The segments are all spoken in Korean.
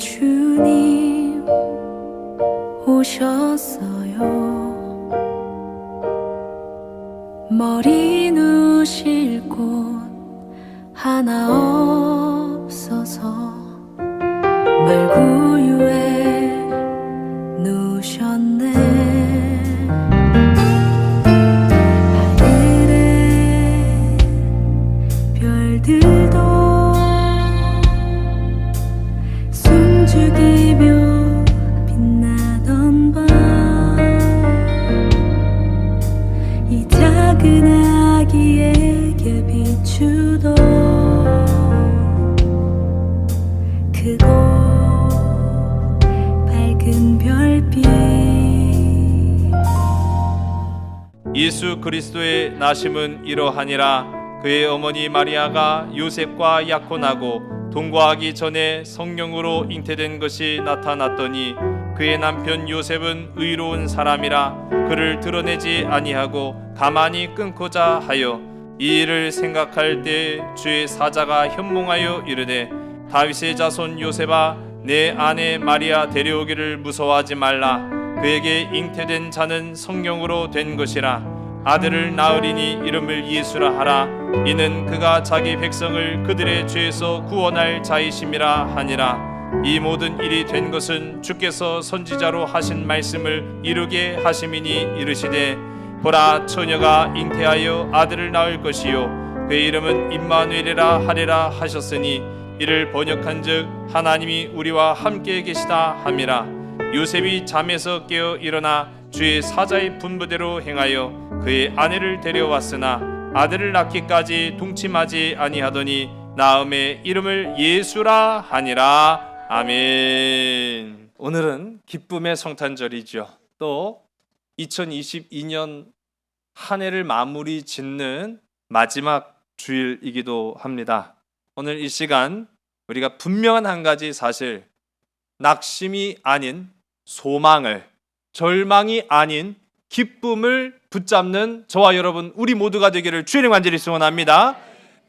주님 오셨어요. 머리 누실 곳 하나 없어서 말구유에 누셨네. 하늘의 별들도 숨죽이며 빛나던 밤, 이 작은 아기에게 비추던 크고 밝은 별빛. 예수 그리스도의 나심은 이러하니라. 그의 어머니 마리아가 요셉과 약혼하고 동거하기 전에 성령으로 잉태된 것이 나타났더니 그의 남편 요셉은 의로운 사람이라 그를 드러내지 아니하고 가만히 끊고자 하여 이 일을 생각할 때 주의 사자가 현몽하여 이르되 다윗의 자손 요셉아, 내 아내 마리아 데려오기를 무서워하지 말라. 그에게 잉태된 자는 성령으로 된 것이라. 아들을 낳으리니 이름을 예수라 하라. 이는 그가 자기 백성을 그들의 죄에서 구원할 자이심이라 하니라. 이 모든 일이 된 것은 주께서 선지자로 하신 말씀을 이루게 하심이니 이르시되 보라, 처녀가 잉태하여 아들을 낳을 것이요 그의 이름은 임마누엘이라 하리라 하셨으니 이를 번역한즉 하나님이 우리와 함께 계시다 함이라. 요셉이 잠에서 깨어 일어나 주의 사자의 분부대로 행하여 그의 아내를 데려왔으나 아들을 낳기까지 동침하지 아니하더니 낳음의 이름을 예수라 하니라. 아멘. 오늘은 기쁨의 성탄절이죠. 또 2022년 한 해를 마무리 짓는 마지막 주일이기도 합니다. 오늘 이 시간 우리가 분명한 한 가지 사실, 낙심이 아닌 소망을, 절망이 아닌 기쁨을 붙잡는 저와 여러분 우리 모두가 되기를 주의 간절히 소원합니다.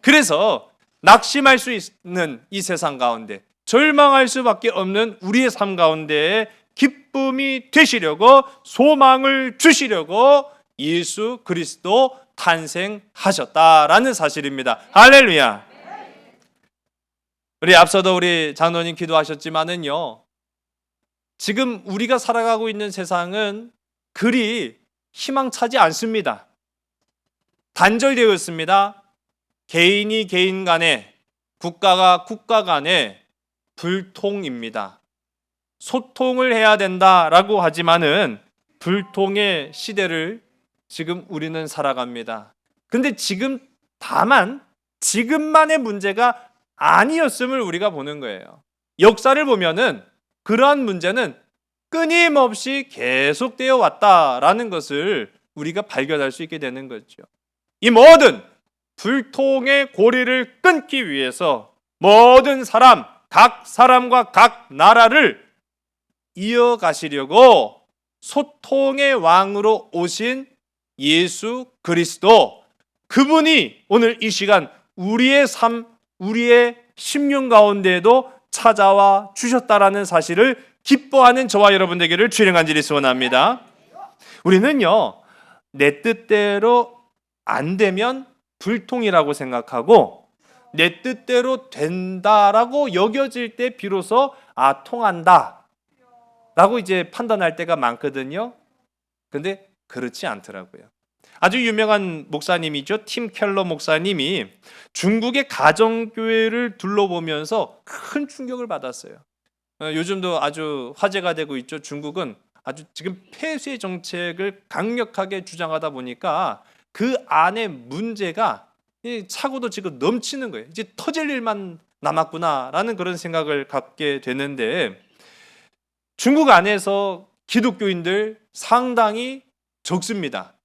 그래서 낙심할 수 있는 이 세상 가운데, 절망할 수밖에 없는 우리의 삶 가운데 기쁨이 되시려고, 소망을 주시려고 예수 그리스도 탄생하셨다라는 사실입니다. 할렐루야. 우리 앞서도 우리 장로님 기도하셨지만은요, 지금 우리가 살아가고 있는 세상은 그리 희망차지 않습니다. 단절되어 있습니다. 개인이 개인 간에, 국가가 국가 간에 불통입니다. 소통을 해야 된다라고 하지만은 불통의 시대를 지금 우리는 살아갑니다. 근데 지금 다만 지금만의 문제가 아니었음을 우리가 보는 거예요. 역사를 보면은 그러한 문제는 끊임없이 계속되어 왔다라는 것을 우리가 발견할 수 있게 되는 거죠. 이 모든 불통의 고리를 끊기 위해서 모든 사람, 각 사람과 각 나라를 이어가시려고 소통의 왕으로 오신 예수 그리스도, 그분이 오늘 이 시간 우리의 삶, 우리의 심령 가운데에도 찾아와 주셨다라는 사실을 기뻐하는 저와 여러분 되기를 주의 간절히 소원합니다. 우리는요, 내 뜻대로 안 되면 불통이라고 생각하고 내 뜻대로 된다라고 여겨질 때 비로소 통한다 라고 이제 판단할 때가 많거든요. 근데 그렇지 않더라고요. 아주 유명한 목사님이죠. 팀 켈러 목사님이 중국의 가정교회를 둘러보면서 큰 충격을 받았어요. 요즘도 아주 화제가 되고 있죠. 중국은 아주 지금 폐쇄 정책을 강력하게 주장하다 보니까 그 안에 문제가 차고도 지금 넘치는 거예요. 이제 터질 일만 남았구나라는 그런 생각을 갖게 되는데, 중국 안에서 기독교인들 상당히 적습니다.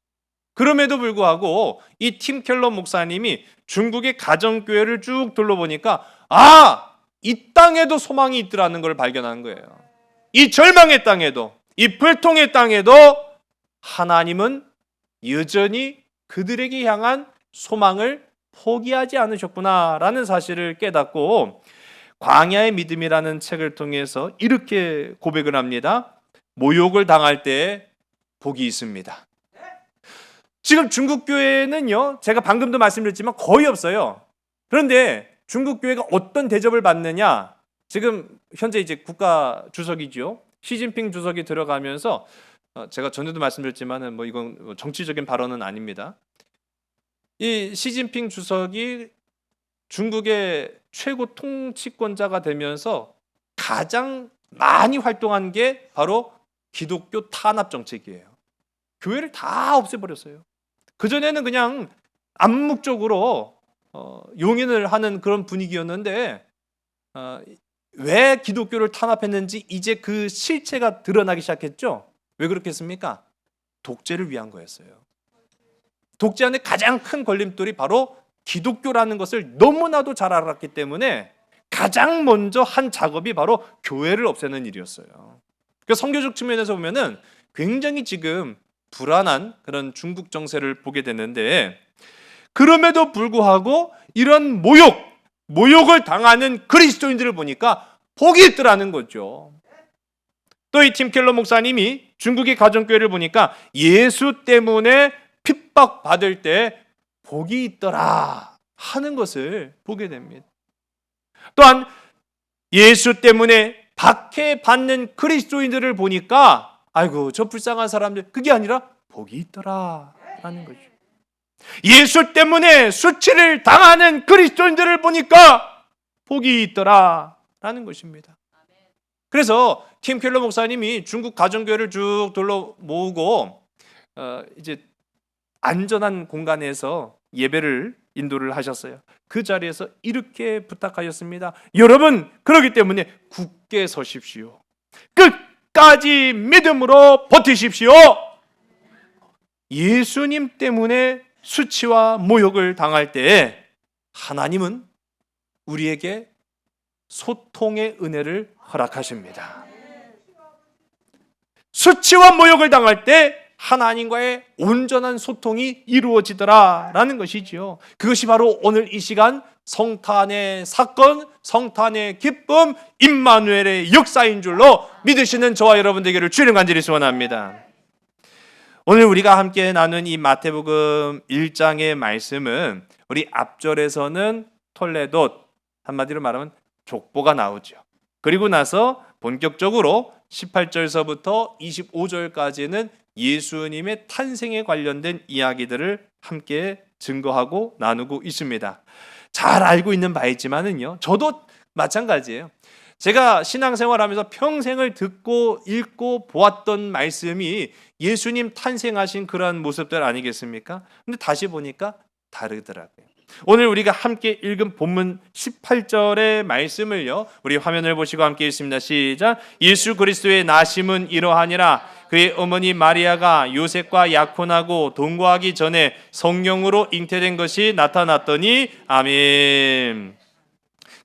그럼에도 불구하고 이 팀 켈러 목사님이 중국의 가정교회를 쭉 둘러보니까 이 땅에도 소망이 있더라는 걸 발견한 거예요. 이 절망의 땅에도, 이 불통의 땅에도 하나님은 여전히 그들에게 향한 소망을 포기하지 않으셨구나라는 사실을 깨닫고, 광야의 믿음이라는 책을 통해서 이렇게 고백을 합니다. 모욕을 당할 때 복이 있습니다. 지금 중국 교회는요, 제가 방금도 말씀드렸지만 거의 없어요. 그런데 중국 교회가 어떤 대접을 받느냐? 지금 현재 이제 국가 주석이죠. 시진핑 주석이 들어가면서 제가 전에도 말씀드렸지만은 뭐 이건 정치적인 발언은 아닙니다. 이 시진핑 주석이 중국의 최고 통치권자가 되면서 가장 많이 활동한 게 바로 기독교 탄압 정책이에요. 교회를 다 없애버렸어요. 그전에는 그냥 암묵적으로 용인을 하는 그런 분위기였는데 왜 기독교를 탄압했는지 이제 그 실체가 드러나기 시작했죠. 왜 그렇겠습니까? 독재를 위한 거였어요. 독재안의 가장 큰 걸림돌이 바로 기독교라는 것을 너무나도 잘 알았기 때문에 가장 먼저 한 작업이 바로 교회를 없애는 일이었어요. 그러니까 선교적 측면에서 보면은 굉장히 지금 불안한 그런 중국 정세를 보게 되는데, 그럼에도 불구하고 이런 모욕을 당하는 그리스도인들을 보니까 복이 있더라는 거죠. 또 이 팀 켈러 목사님이 중국의 가정교회를 보니까 예수 때문에 핍박받을 때 복이 있더라 하는 것을 보게 됩니다. 또한 예수 때문에 박해받는 그리스도인들을 보니까 아이고 저 불쌍한 사람들, 그게 아니라 복이 있더라 라는 거죠. 예수 때문에 수치를 당하는 그리스도인들을 보니까 복이 있더라 라는 것입니다. 그래서 팀 켈러 목사님이 중국 가정교회를 쭉 둘러 모으고 이제 안전한 공간에서 예배를 인도를 하셨어요. 그 자리에서 이렇게 부탁하셨습니다. 여러분, 그렇기 때문에 굳게 서십시오. 끝까지 믿음으로 버티십시오. 예수님 때문에 수치와 모욕을 당할 때에 하나님은 우리에게 소통의 은혜를 허락하십니다. 수치와 모욕을 당할 때 하나님과의 온전한 소통이 이루어지더라라는 것이지요. 그것이 바로 오늘 이 시간 성탄의 사건, 성탄의 기쁨, 임마누엘의 역사인 줄로 믿으시는 저와 여러분 되기를 주님 간절히 소원합니다. 오늘 우리가 함께 나눈 이 마태복음 1장의 말씀은 우리 앞절에서는 톨레돗, 한마디로 말하면 족보가 나오죠. 그리고 나서 본격적으로 18절서부터 25절까지는 예수님의 탄생에 관련된 이야기들을 함께 증거하고 나누고 있습니다. 잘 알고 있는 바이지만은요, 저도 마찬가지예요. 제가 신앙생활하면서 평생을 듣고 읽고 보았던 말씀이 예수님 탄생하신 그러한 모습들 아니겠습니까? 근데 다시 보니까 다르더라고요. 오늘 우리가 함께 읽은 본문 18절의 말씀을요, 우리 화면을 보시고 함께 읽습니다. 시작. 예수 그리스도의 나심은 이러하니라. 그의 어머니 마리아가 요셉과 약혼하고 동거하기 전에 성령으로 잉태된 것이 나타났더니. 아멘.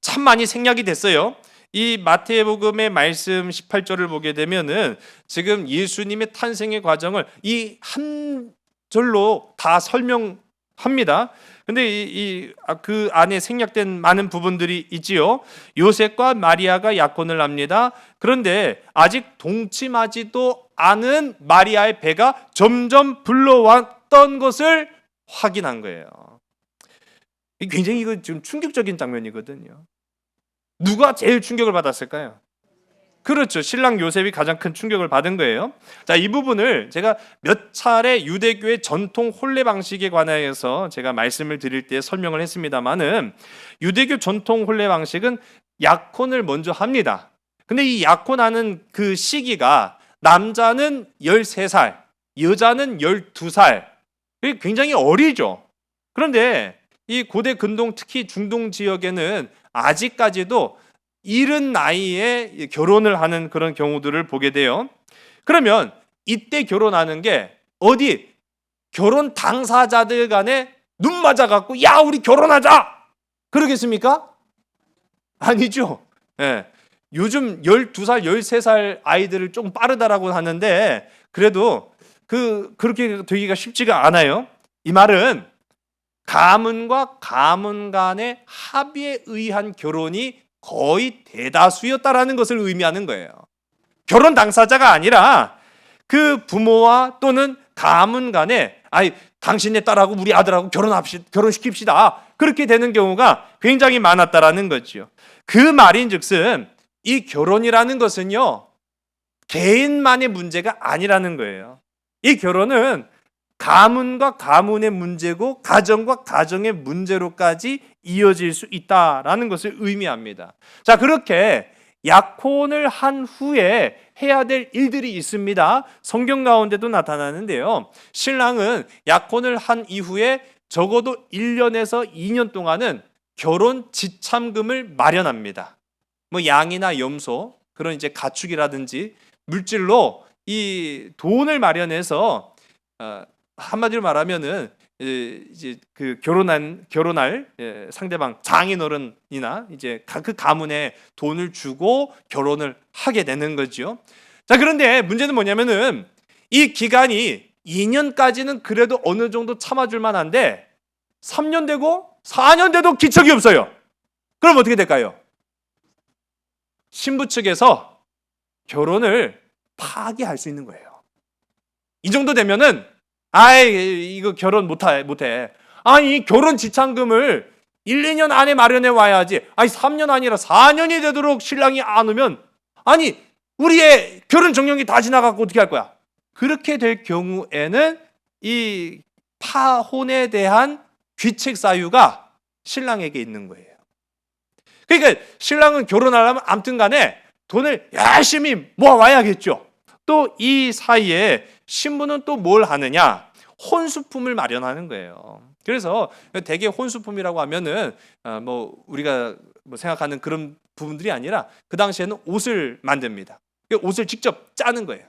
참 많이 생략이 됐어요. 이 마태복음의 말씀 18절을 보게 되면은 지금 예수님의 탄생의 과정을 이 한 절로 다 설명합니다. 근데 그 안에 생략된 많은 부분들이 있지요. 요셉과 마리아가 약혼을 합니다. 그런데 아직 동침하지도 않은 마리아의 배가 점점 불러왔던 것을 확인한 거예요. 굉장히 이거 지금 충격적인 장면이거든요. 누가 제일 충격을 받았을까요? 그렇죠. 신랑 요셉이 가장 큰 충격을 받은 거예요. 자, 이 부분을 제가 몇 차례 유대교의 전통 혼례 방식에 관하여서 제가 말씀을 드릴 때 설명을 했습니다만은, 유대교 전통 혼례 방식은 약혼을 먼저 합니다. 근데 이 약혼하는 그 시기가 남자는 13살, 여자는 12살. 굉장히 어리죠. 그런데 이 고대 근동, 특히 중동 지역에는 아직까지도 이른 나이에 결혼을 하는 그런 경우들을 보게 돼요. 그러면 이때 결혼하는 게 어디 결혼 당사자들 간에 눈 맞아갖고 야 우리 결혼하자 그러겠습니까? 아니죠. 예. 요즘 12살, 13살 아이들을 좀 빠르다라고 하는데 그래도 그렇게 되기가 쉽지가 않아요. 이 말은 가문과 가문 간의 합의에 의한 결혼이 거의 대다수였다라는 것을 의미하는 거예요. 결혼 당사자가 아니라 그 부모와 또는 가문 간에 당신의 딸하고 우리 아들하고 결혼시킵시다. 그렇게 되는 경우가 굉장히 많았다라는 거죠. 그 말인즉슨 이 결혼이라는 것은요, 개인만의 문제가 아니라는 거예요. 이 결혼은 가문과 가문의 문제고 가정과 가정의 문제로까지 이어질 수 있다라는 것을 의미합니다. 자, 그렇게 약혼을 한 후에 해야 될 일들이 있습니다. 성경 가운데도 나타나는데요. 신랑은 약혼을 한 이후에 적어도 1년에서 2년 동안은 결혼 지참금을 마련합니다. 뭐 양이나 염소, 그런 이제 가축이라든지 물질로 이 돈을 마련해서 한마디로 말하면은 이제 그 결혼할 상대방 장인어른이나 이제 그 가문에 돈을 주고 결혼을 하게 되는 거죠. 자, 그런데 문제는 뭐냐면은 이 기간이 2년까지는 그래도 어느 정도 참아줄 만한데 3년 되고 4년 돼도 기척이 없어요. 그럼 어떻게 될까요? 신부 측에서 결혼을 파기할 수 있는 거예요. 이 정도 되면은 이거 결혼 못해. 아니, 결혼 지참금을 1, 2년 안에 마련해 와야지. 3년 아니라 4년이 되도록 신랑이 안 오면 우리의 결혼 정령이 다 지나가고 어떻게 할 거야? 그렇게 될 경우에는 이 파혼에 대한 귀책 사유가 신랑에게 있는 거예요. 그러니까 신랑은 결혼하려면 아무튼 간에 돈을 열심히 모아와야겠죠. 또 이 사이에 신부는 또 뭘 하느냐? 혼수품을 마련하는 거예요. 그래서 대개 혼수품이라고 하면은 뭐 우리가 뭐 생각하는 그런 부분들이 아니라 그 당시에는 옷을 만듭니다. 옷을 직접 짜는 거예요.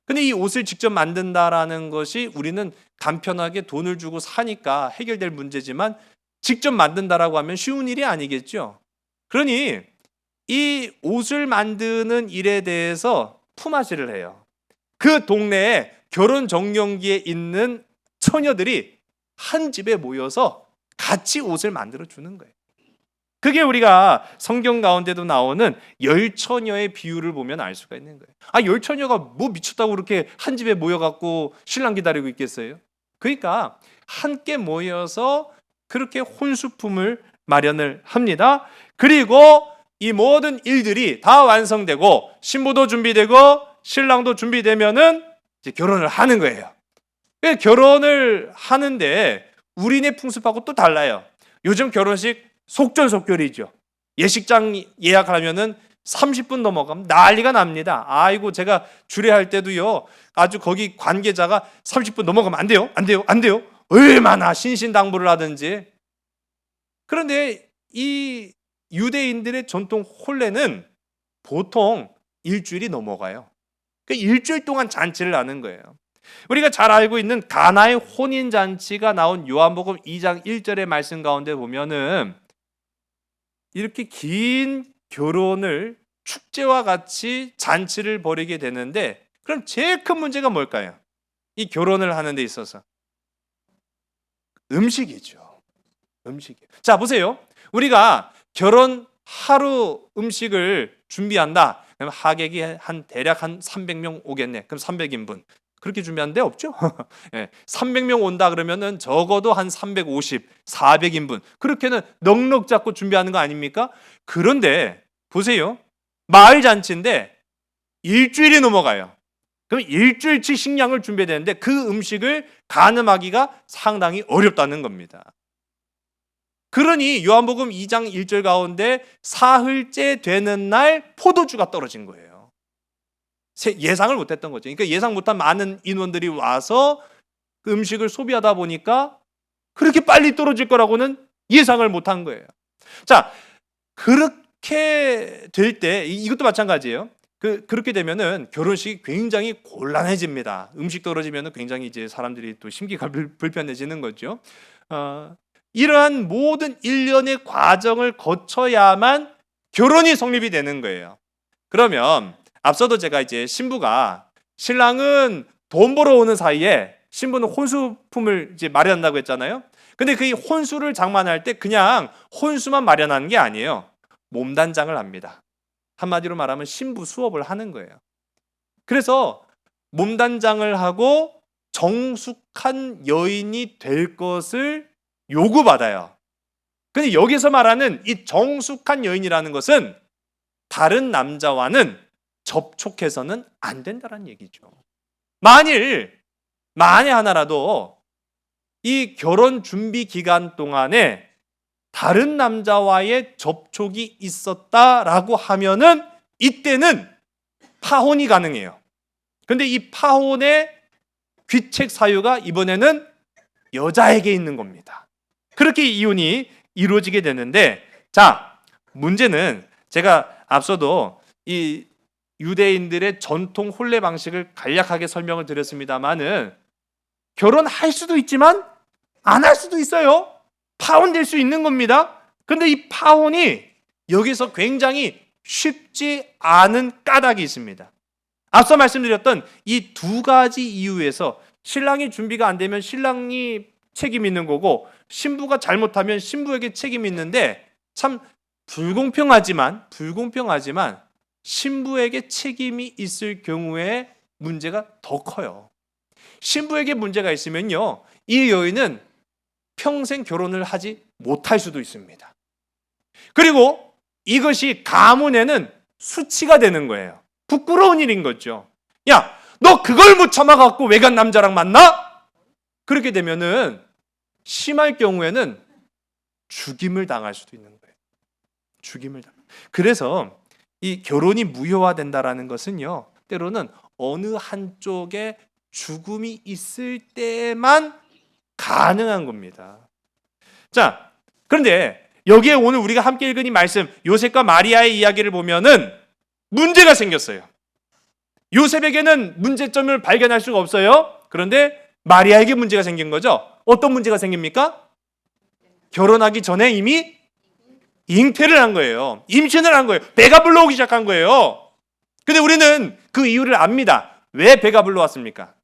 근데 이 옷을 직접 만든다라는 것이 우리는 간편하게 돈을 주고 사니까 해결될 문제지만 직접 만든다라고 하면 쉬운 일이 아니겠죠. 그러니 이 옷을 만드는 일에 대해서 품앗이를 해요. 그 동네에 결혼 정령기에 있는 처녀들이 한 집에 모여서 같이 옷을 만들어 주는 거예요. 그게 우리가 성경 가운데도 나오는 열처녀의 비유를 보면 알 수가 있는 거예요. 열처녀가 뭐 미쳤다고 그렇게 한 집에 모여갖고 신랑 기다리고 있겠어요? 그러니까 함께 모여서 그렇게 혼수품을 마련을 합니다. 그리고 이 모든 일들이 다 완성되고 신부도 준비되고 신랑도 준비되면은 이제 결혼을 하는 거예요. 결혼을 하는데 우리네 풍습하고 또 달라요. 요즘 결혼식 속전속결이죠. 예식장 예약하면은 30분 넘어가면 난리가 납니다. 제가 주례할 때도요, 아주 거기 관계자가 30분 넘어가면 안 돼요. 얼마나 신신당부를 하든지. 그런데 이 유대인들의 전통 혼례는 보통 일주일이 넘어가요. 일주일 동안 잔치를 하는 거예요. 우리가 잘 알고 있는 가나의 혼인 잔치가 나온 요한복음 2장 1절의 말씀 가운데 보면은 이렇게 긴 결혼을 축제와 같이 잔치를 벌이게 되는데, 그럼 제일 큰 문제가 뭘까요? 이 결혼을 하는 데 있어서 음식이죠. 음식이에요. 자, 보세요. 우리가 결혼 하루 음식을 준비한다. 그럼 하객이 대략 300명 오겠네. 그럼 300인분. 그렇게 준비하는 데 없죠? 300명 온다 그러면은 적어도 한 350, 400인분. 그렇게는 넉넉 잡고 준비하는 거 아닙니까? 그런데 보세요. 마을 잔치인데 일주일이 넘어가요. 그럼 일주일치 식량을 준비해야 되는데 그 음식을 가늠하기가 상당히 어렵다는 겁니다. 그러니 요한복음 2장 1절 가운데 사흘째 되는 날 포도주가 떨어진 거예요. 예상을 못했던 거죠. 그러니까 예상 못한 많은 인원들이 와서 그 음식을 소비하다 보니까 그렇게 빨리 떨어질 거라고는 예상을 못한 거예요. 자, 그렇게 될 때 이것도 마찬가지예요. 그렇게 되면은 결혼식이 굉장히 곤란해집니다. 음식 떨어지면은 굉장히 이제 사람들이 또 심기가 불편해지는 거죠. 이러한 모든 일련의 과정을 거쳐야만 결혼이 성립이 되는 거예요. 그러면 앞서도 제가 이제 신랑은 돈 벌어 오는 사이에 신부는 혼수품을 이제 마련한다고 했잖아요. 근데 그 혼수를 장만할 때 그냥 혼수만 마련하는 게 아니에요. 몸단장을 합니다. 한마디로 말하면 신부 수업을 하는 거예요. 그래서 몸단장을 하고 정숙한 여인이 될 것을 요구받아요. 근데 여기서 말하는 이 정숙한 여인이라는 것은 다른 남자와는 접촉해서는 안 된다는 얘기죠. 만일 만에 하나라도 이 결혼 준비 기간 동안에 다른 남자와의 접촉이 있었다라고 하면은 이때는 파혼이 가능해요. 근데 이 파혼의 귀책 사유가 이번에는 여자에게 있는 겁니다. 그렇게 이혼이 이루어지게 되는데, 자, 문제는 제가 앞서도 이 유대인들의 전통 혼례 방식을 간략하게 설명을 드렸습니다만은 결혼할 수도 있지만 안 할 수도 있어요. 파혼될 수 있는 겁니다. 근데 이 파혼이 여기서 굉장히 쉽지 않은 까닭이 있습니다. 앞서 말씀드렸던 이 두 가지 이유에서 신랑이 준비가 안 되면 신랑이 책임 있는 거고 신부가 잘못하면 신부에게 책임이 있는데 참 불공평하지만 신부에게 책임이 있을 경우에 문제가 더 커요. 신부에게 문제가 있으면요, 이 여인은 평생 결혼을 하지 못할 수도 있습니다. 그리고 이것이 가문에는 수치가 되는 거예요. 부끄러운 일인 거죠. 야, 너 그걸 못 참아갖고 외간 남자랑 만나? 그렇게 되면은 심할 경우에는 죽임을 당할 수도 있는 거예요. 죽임을 당. 그래서 이 결혼이 무효화된다라는 것은요, 때로는 어느 한쪽에 죽음이 있을 때만 가능한 겁니다. 자, 그런데 여기에 오늘 우리가 함께 읽은 이 말씀, 요셉과 마리아의 이야기를 보면은 문제가 생겼어요. 요셉에게는 문제점을 발견할 수가 없어요. 그런데 마리아에게 문제가 생긴 거죠. 어떤 문제가 생깁니까? 결혼하기 전에 이미 잉태를 한 거예요. 임신을 한 거예요. 배가 불러오기 시작한 거예요. 근데 우리는 그 이유를 압니다. 왜 배가 불러왔습니까?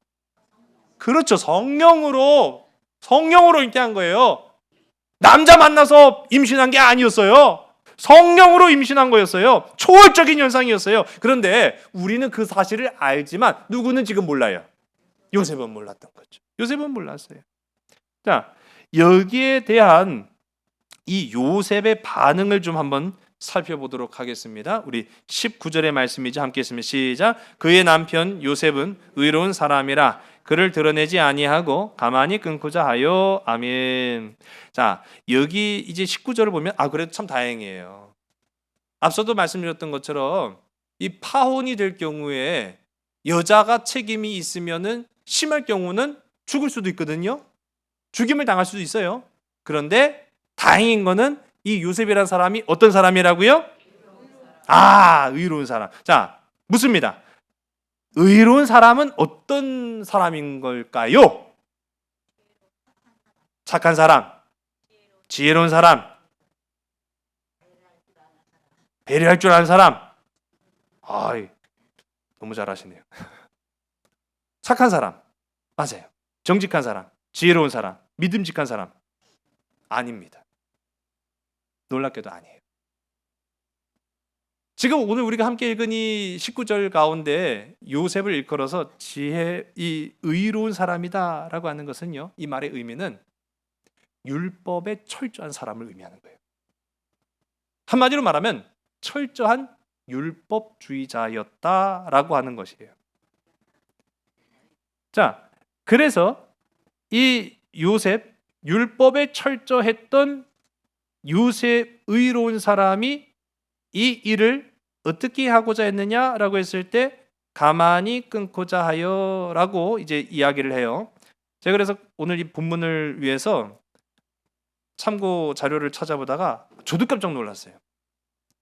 그렇죠. 성령으로 잉태한 거예요. 남자 만나서 임신한 게 아니었어요. 성령으로 임신한 거였어요. 초월적인 현상이었어요. 그런데 우리는 그 사실을 알지만 누구는 지금 몰라요. 요셉은 몰랐던 거죠. 요셉은 몰랐어요. 자, 여기에 대한 이 요셉의 반응을 좀 한번 살펴보도록 하겠습니다. 우리 19절의 말씀이죠. 함께 했으면 시작. 그의 남편 요셉은 의로운 사람이라 그를 드러내지 아니하고 가만히 끊고자 하여. 아멘. 자, 여기 이제 19절을 보면 그래도 참 다행이에요. 앞서도 말씀드렸던 것처럼 이 파혼이 될 경우에 여자가 책임이 있으면은 심할 경우는 죽을 수도 있거든요. 죽임을 당할 수도 있어요. 그런데 다행인 거는 이 요셉이라는 사람이 어떤 사람이라고요? 의로운 사람. 자, 묻습니다. 의로운 사람은 어떤 사람인 걸까요? 착한 사람, 지혜로운 사람, 배려할 줄 아는 사람. 너무 잘하시네요. 착한 사람, 맞아요. 정직한 사람, 지혜로운 사람, 믿음직한 사람. 아닙니다. 놀랍게도 아니에요. 지금 오늘 우리가 함께 읽은 이 19절 가운데 요셉을 일컬어서 이 의로운 사람이다라고 하는 것은요, 이 말의 의미는 율법에 철저한 사람을 의미하는 거예요. 한마디로 말하면 철저한 율법주의자였다라고 하는 것이에요. 자, 그래서 이 요셉, 율법에 철저했던 요셉 의로운 사람이 이 일을 어떻게 하고자 했느냐라고 했을 때 가만히 끊고자 하여라고 이제 이야기를 해요. 제가 그래서 오늘 이 본문을 위해서 참고 자료를 찾아보다가 저도 깜짝 놀랐어요.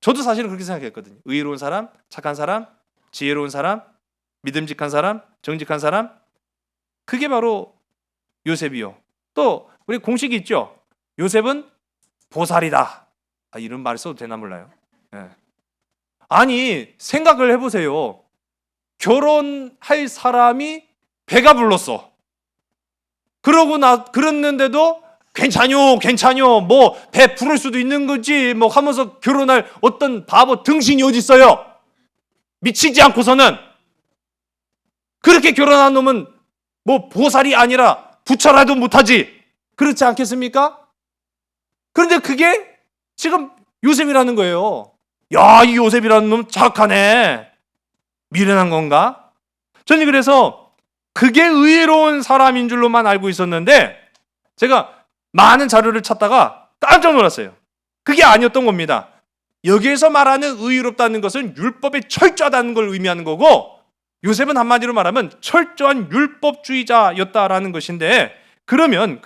저도 사실은 그렇게 생각했거든요. 의로운 사람, 착한 사람, 지혜로운 사람, 믿음직한 사람, 정직한 사람. 그게 바로 요셉이요. 또 우리 공식이 있죠. 요셉은 보살이다. 이런 말 써도 되나 몰라요. 네. 아니, 생각을 해보세요. 결혼할 사람이 배가 불렀어. 그러는데도 괜찮요, 괜찮요, 뭐 배 부를 수도 있는 거지, 뭐 하면서 결혼할 어떤 바보 등신이 어디 있어요? 미치지 않고서는. 그렇게 결혼한 놈은 뭐 보살이 아니라 부처라도 못하지. 그렇지 않겠습니까? 그런데 그게 지금 요셉이라는 거예요. 야, 이 요셉이라는 놈 착하네. 미련한 건가? 저는 그래서 그게 의로운 사람인 줄로만 알고 있었는데 제가 많은 자료를 찾다가 깜짝 놀랐어요. 그게 아니었던 겁니다. 여기에서 말하는 의롭다는 것은 율법에 철저하다는 걸 의미하는 거고, 요셉은 한마디로 말하면 철저한 율법주의자였다라는 것인데, 그러면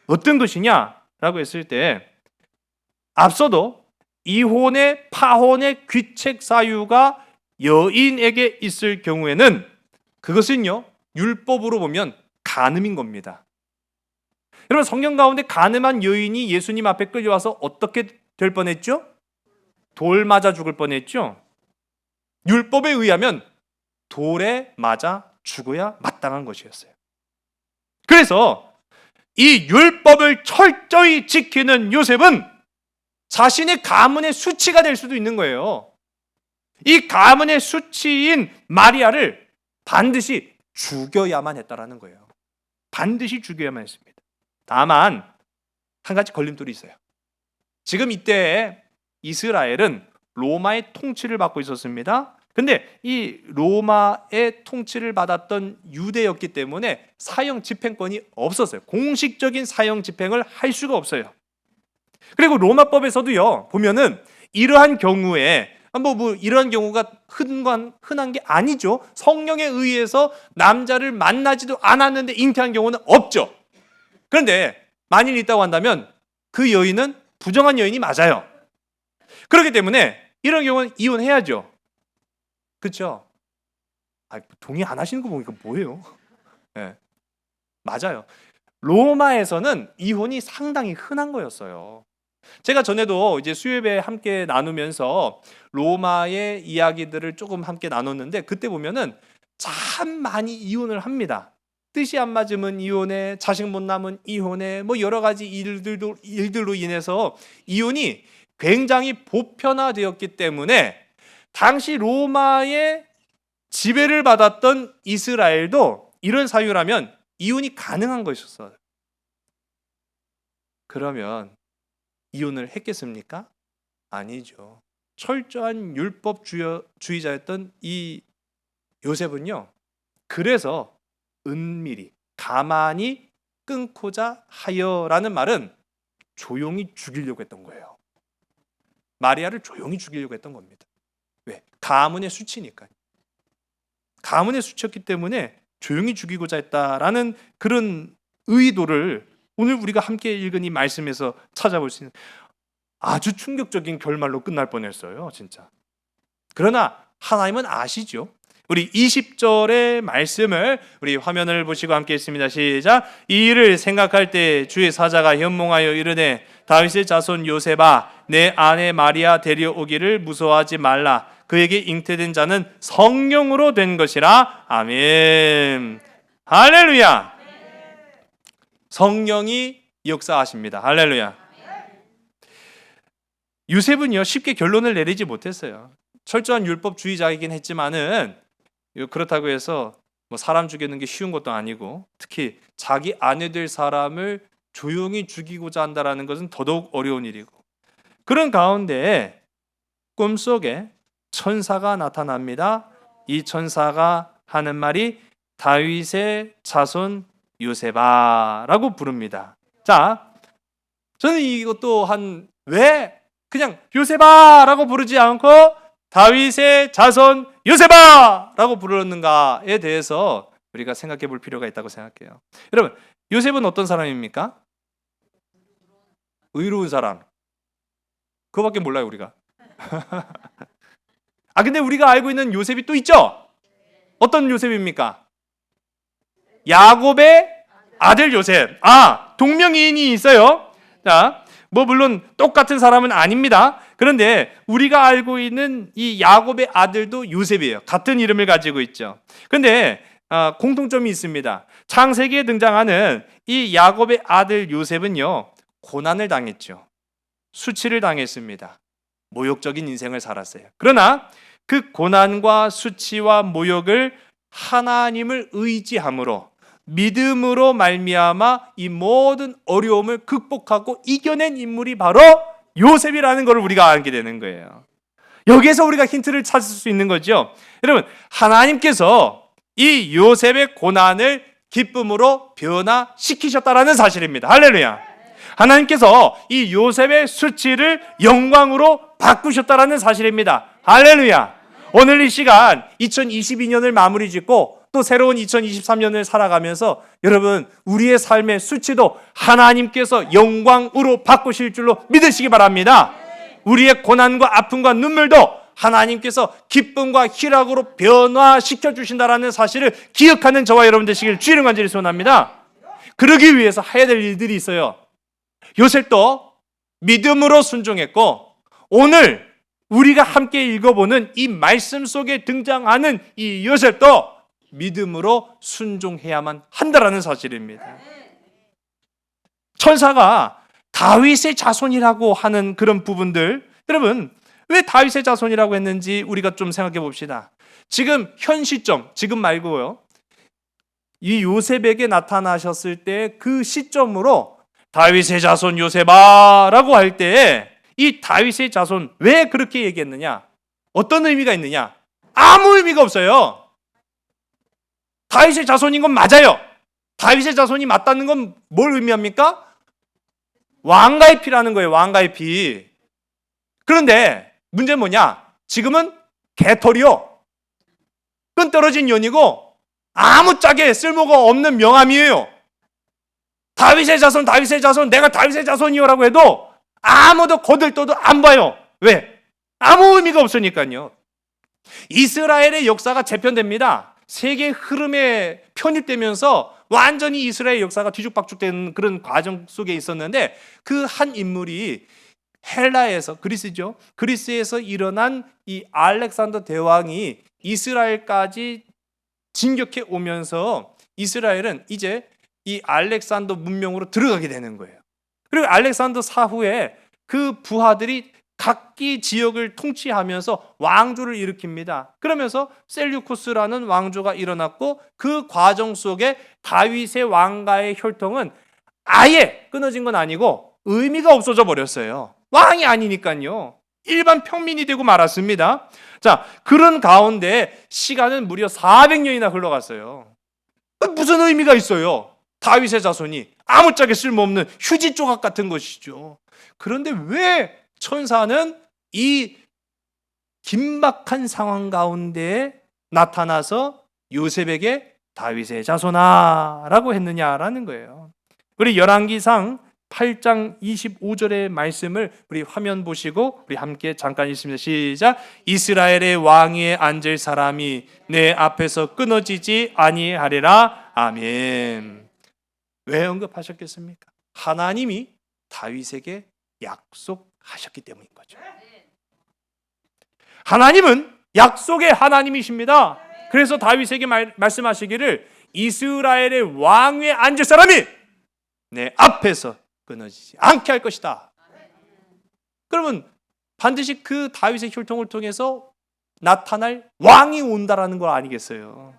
어떤 것이냐라고 했을 때, 앞서도 이혼의 파혼의 귀책 사유가 여인에게 있을 경우에는 그것은요, 율법으로 보면 간음인 겁니다. 여러분, 성경 가운데 간음한 여인이 예수님 앞에 끌려와서 어떻게 될 뻔했죠? 돌 맞아 죽을 뻔했죠? 율법에 의하면 돌에 맞아 죽어야 마땅한 것이었어요. 그래서 이 율법을 철저히 지키는 요셉은 자신의 가문의 수치가 될 수도 있는 거예요. 이 가문의 수치인 마리아를 반드시 죽여야만 했다라는 거예요. 반드시 죽여야만 했습니다. 다만 한 가지 걸림돌이 있어요. 지금 이때 이스라엘은 로마의 통치를 받고 있었습니다. 근데 이 로마의 통치를 받았던 유대였기 때문에 사형 집행권이 없었어요. 공식적인 사형 집행을 할 수가 없어요. 그리고 로마법에서도요, 보면은 이러한 경우에 뭐 이런 경우가 흔한 게 아니죠. 성령에 의해서 남자를 만나지도 않았는데 잉태한 경우는 없죠. 그런데 만일 있다고 한다면 그 여인은 부정한 여인이 맞아요. 그렇기 때문에 이런 경우는 이혼해야죠. 그렇죠? 동의 안 하시는 거 보니까 뭐예요? 네, 맞아요. 로마에서는 이혼이 상당히 흔한 거였어요. 제가 전에도 이제 수요예배 함께 나누면서 로마의 이야기들을 조금 함께 나눴는데, 그때 보면은 참 많이 이혼을 합니다. 뜻이 안 맞으면 이혼해, 자식 못 낳으면 이혼해, 뭐 여러 가지 일들로 인해서 이혼이 굉장히 보편화되었기 때문에 당시 로마의 지배를 받았던 이스라엘도 이런 사유라면 이혼이 가능한 것이었어요. 그러면 이혼을 했겠습니까? 아니죠. 철저한 율법주의자였던 이 요셉은요, 그래서 은밀히 가만히 끊고자 하여라는 말은 조용히 죽이려고 했던 거예요. 마리아를 조용히 죽이려고 했던 겁니다. 왜? 가문의 수치니까요. 가문의 수치였기 때문에 조용히 죽이고자 했다라는 그런 의도를 오늘 우리가 함께 읽은 이 말씀에서 찾아볼 수 있는 아주 충격적인 결말로 끝날 뻔했어요, 진짜. 그러나 하나님은 아시죠. 우리 20절의 말씀을 우리 화면을 보시고 함께 읽습니다. 시작. 이 일을 생각할 때 주의 사자가 현몽하여 이르되 다윗의 자손 요셉아, 내 아내 마리아 데려오기를 무서워하지 말라. 그에게 잉태된 자는 성령으로 된 것이라. 아멘. 할렐루야. 성령이 역사하십니다. 할렐루야. 요셉은요, 쉽게 결론을 내리지 못했어요. 철저한 율법주의자이긴 했지만은 그렇다고 해서 뭐 사람 죽이는 게 쉬운 것도 아니고, 특히 자기 아내 될 사람을 조용히 죽이고자 한다라는 것은 더더욱 어려운 일이고, 그런 가운데 꿈속에 천사가 나타납니다. 이 천사가 하는 말이 다윗의 자손 요셉아라고 부릅니다. 자, 저는 이것도 왜 그냥 요셉아라고 부르지 않고 다윗의 자손 요셉아라고 부르는가에 대해서 우리가 생각해 볼 필요가 있다고 생각해요. 여러분, 요셉은 어떤 사람입니까? 의로운 사람. 그거밖에 몰라요, 우리가. 근데 우리가 알고 있는 요셉이 또 있죠? 어떤 요셉입니까? 야곱의 아들 요셉. 동명이인이 있어요. 자, 물론 똑같은 사람은 아닙니다. 그런데 우리가 알고 있는 이 야곱의 아들도 요셉이에요. 같은 이름을 가지고 있죠. 그런데 공통점이 있습니다. 창세기에 등장하는 이 야곱의 아들 요셉은요, 고난을 당했죠. 수치를 당했습니다. 모욕적인 인생을 살았어요. 그러나 그 고난과 수치와 모욕을 하나님을 의지함으로, 믿음으로 말미암아 이 모든 어려움을 극복하고 이겨낸 인물이 바로 요셉이라는 것을 우리가 알게 되는 거예요. 여기에서 우리가 힌트를 찾을 수 있는 거죠. 여러분, 하나님께서 이 요셉의 고난을 기쁨으로 변화시키셨다라는 사실입니다. 할렐루야. 하나님께서 이 요셉의 수치를 영광으로 바꾸셨다라는 사실입니다. 할렐루야. 오늘 이 시간 2022년을 마무리 짓고 또 새로운 2023년을 살아가면서 여러분, 우리의 삶의 수치도 하나님께서 영광으로 바꾸실 줄로 믿으시기 바랍니다. 우리의 고난과 아픔과 눈물도 하나님께서 기쁨과 희락으로 변화시켜 주신다라는 사실을 기억하는 저와 여러분 되시길 주의 이름 간절히 소원합니다. 그러기 위해서 해야 될 일들이 있어요. 요셉도 믿음으로 순종했고, 오늘 우리가 함께 읽어보는 이 말씀 속에 등장하는 이 요셉도 믿음으로 순종해야만 한다라는 사실입니다. 천사가 다윗의 자손이라고 하는 그런 부분들, 여러분, 왜 다윗의 자손이라고 했는지 우리가 좀 생각해 봅시다. 지금 현 시점, 지금 말고요, 이 요셉에게 나타나셨을 때 그 시점으로 다윗의 자손 요셉아 라고 할 때 이 다윗의 자손 왜 그렇게 얘기했느냐? 어떤 의미가 있느냐? 아무 의미가 없어요. 다윗의 자손인 건 맞아요. 다윗의 자손이 맞다는 건 뭘 의미합니까? 왕가의 피라는 거예요. 왕가의 피. 그런데 문제는 뭐냐? 지금은 개털이요, 끈 떨어진 년이고 아무짝에 쓸모가 없는 명함이에요. 다윗의 자손, 다윗의 자손, 내가 다윗의 자손이요라고 해도 아무도 거들떠도 안 봐요. 왜? 아무 의미가 없으니까요. 이스라엘의 역사가 재편됩니다. 세계 흐름에 편입되면서 완전히 이스라엘 역사가 뒤죽박죽되는 그런 과정 속에 있었는데, 그 한 인물이 헬라에서, 그리스죠. 그리스에서 일어난 이 알렉산더 대왕이 이스라엘까지 진격해 오면서 이스라엘은 이제 이 알렉산더 문명으로 들어가게 되는 거예요. 그리고 알렉산더 사후에 그 부하들이 각기 지역을 통치하면서 왕조를 일으킵니다. 그러면서 셀류쿠스라는 왕조가 일어났고, 그 과정 속에 다윗의 왕가의 혈통은 아예 끊어진 건 아니고 의미가 없어져 버렸어요. 왕이 아니니까요. 일반 평민이 되고 말았습니다. 자, 그런 가운데 시간은 무려 400년이나 흘러갔어요. 무슨 의미가 있어요? 다윗의 자손이 아무짝에 쓸모없는 휴지 조각 같은 것이죠. 그런데 왜 천사는 이 긴박한 상황 가운데 나타나서 요셉에게 다윗의 자손아 라고 했느냐라는 거예요. 우리 열왕기상 8장 25절의 말씀을 우리 화면 보시고 우리 함께 잠깐 읽습니다. 시작. 이스라엘의 왕위에 앉을 사람이 내 앞에서 끊어지지 아니하리라. 아멘. 왜 언급하셨겠습니까? 하나님이 다윗에게 약속하셨기 때문인 거죠. 하나님은 약속의 하나님이십니다. 그래서 다윗에게 말씀하시기를 이스라엘의 왕위에 앉을 사람이 내 앞에서 끊어지지 않게 할 것이다. 그러면 반드시 그 다윗의 혈통을 통해서 나타날 왕이 온다라는 거 아니겠어요?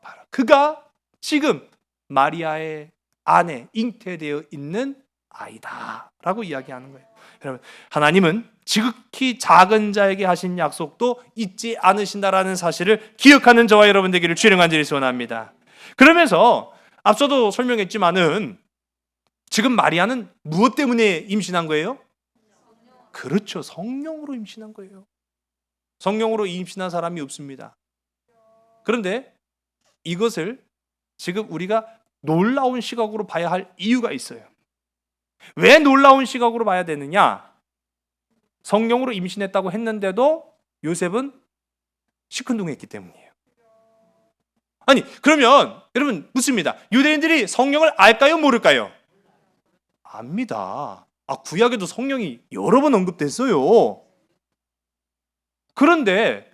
바로 그가 지금 마리아의 아내, 잉태되어 있는 아이다라고 이야기하는 거예요. 여러분, 하나님은 지극히 작은 자에게 하신 약속도 잊지 않으신다라는 사실을 기억하는 저와 여러분 되기를 주의 이름으로 간절히 소원합니다. 그러면서 앞서도 설명했지만은 지금 마리아는 무엇 때문에 임신한 거예요? 그렇죠. 성령으로 임신한 거예요. 성령으로 임신한 사람이 없습니다. 그런데 이것을 지금 우리가 놀라운 시각으로 봐야 할 이유가 있어요. 왜 놀라운 시각으로 봐야 되느냐? 성령으로 임신했다고 했는데도 요셉은 시큰둥했기 때문이에요. 아니, 그러면 여러분 묻습니다. 유대인들이 성령을 알까요? 모를까요? 압니다. 구약에도 성령이 여러 번 언급됐어요. 그런데